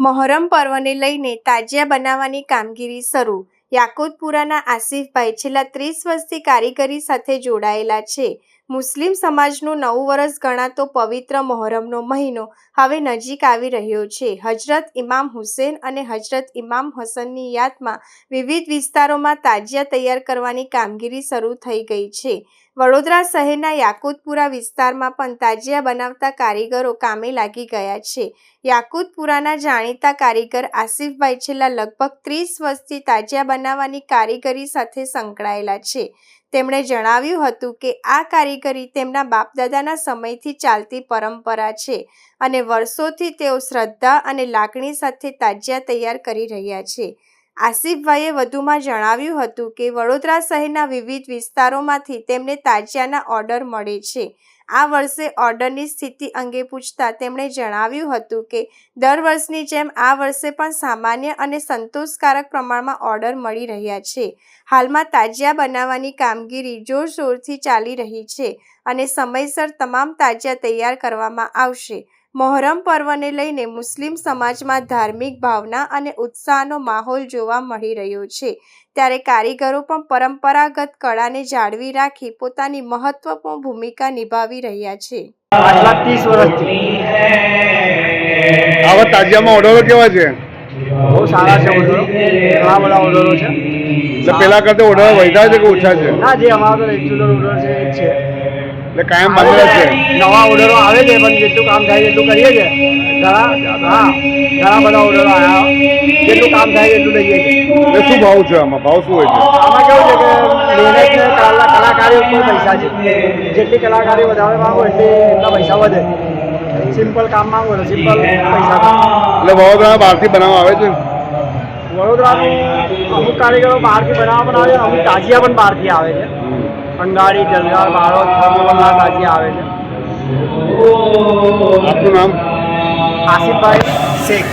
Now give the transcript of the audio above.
મોહરમ પર્વને લઈને તાજિયા બનાવવાની કામગીરી શરૂ। યાકુતપુરાના આસિફભાઈ છેલ્લા 30 વર્ષથી કારીગરી સાથે જોડાયેલા છે। મુસ્લિમ સમાજનું નવું વર્ષ ગણાતો પવિત્ર મોહરમનો મહિનો હવે નજીક આવી રહ્યો છે। હજરત ઇમામ હુસેન અને હજરત ઇમામ હસનની યાદમાં વિવિધ વિસ્તારોમાં તાજિયા તૈયાર કરવાની કામગીરી શરૂ થઈ ગઈ છે। વડોદરા શહેરના યાકુતપુરા વિસ્તારમાં પણ તાજિયા બનાવતા કારીગરો કામે લાગી ગયા છે। યાકુતપુરાના જાણીતા કારીગર આસિફભાઈ છેલ્લા લગભગ 30 વર્ષથી તાજિયા બનાવવાની કારીગરી સાથે સંકળાયેલા છે। તેમણે જણાવ્યું હતું કે આ કારીગરી તેમના બાપદાદાના સમયથી ચાલતી પરંપરા છે અને વર્ષોથી તેઓ શ્રદ્ધા અને લાગણી સાથે તાજિયા તૈયાર કરી રહ્યા છે। આસિફભાઈએ વધુમાં જણાવ્યું હતું કે વડોદરા શહેરના વિવિધ વિસ્તારોમાંથી તેમને તાજિયાના ઓર્ડર મળે છે। આ વર્ષે ઓર્ડરની સ્થિતિ અંગે પૂછતા તેમણે જણાવ્યું હતું કે દર વર્ષની જેમ આ વર્ષે પણ સામાન્ય અને સંતોષકારક પ્રમાણમાં ઓર્ડર મળી રહ્યા છે। હાલમાં તાજિયા બનાવવાની કામગીરી જોરશોરથી ચાલી રહી છે અને સમયસર તમામ તાજિયા તૈયાર કરવામાં આવશે। મોહરમ પર્વને લઈને મુસ્લિમ સમાજમાં ધાર્મિક ભાવના અને ઉત્સાહનો માહોલ જોવા મળી રહ્યો છે, ત્યારે કારીગરો પણ પરંપરાગત કળાને જાળવી રાખી પોતાની મહત્વપૂર્ણ ભૂમિકા નિભાવી રહ્યા છે। આટલા 30 વર્ષથી આવા તાજિયામાં ઓર્ડરો કેવા છે? બહુ સારા છે ઓર્ડરો, ઘણા બધા ઓર્ડરો છે। એટલે પહેલા કરતા ઓર્ડર વધ્યા છે કે ઓછા છે? ના, જે અમારો તો રેગ્યુલર ઓર્ડર છે એ જ છે। એટલે કાયમ બાંધેલા છે? નવા ઓર્ડરો આવે છે પણ જેટલું કામ થાય એટલું કરીએ છીએ। ઘણા બધા ઓર્ડરો આવ્યા, જેટલું કામ થાય એટલું લઈએ છીએ। એટલે શું ભાવ છે આમાં? ભાવ શું હોય છે? આમાં કેવું છે કે મહેનત ને કલાકારી ઉપર પૈસા છે। જેટલી કલાકારી વધારે માંગો એટલા પૈસા વધે। સિમ્પલ કામ માંગો તો સિમ્પલ પૈસા થાય। એટલે વડોદરા બહારથી બનાવવા આવે છે? વડોદરાનું અમુક કારીગરો બહારથી બનાવવા પણ આવે છે, અમુક તાજિયા પણ બહારથી આવે છે। અંગાડી, જલગાર, બારોદ, થર્મોબલના તાજિયા આવે છે। આપનું નામ? આસિફભાઈ શેખ।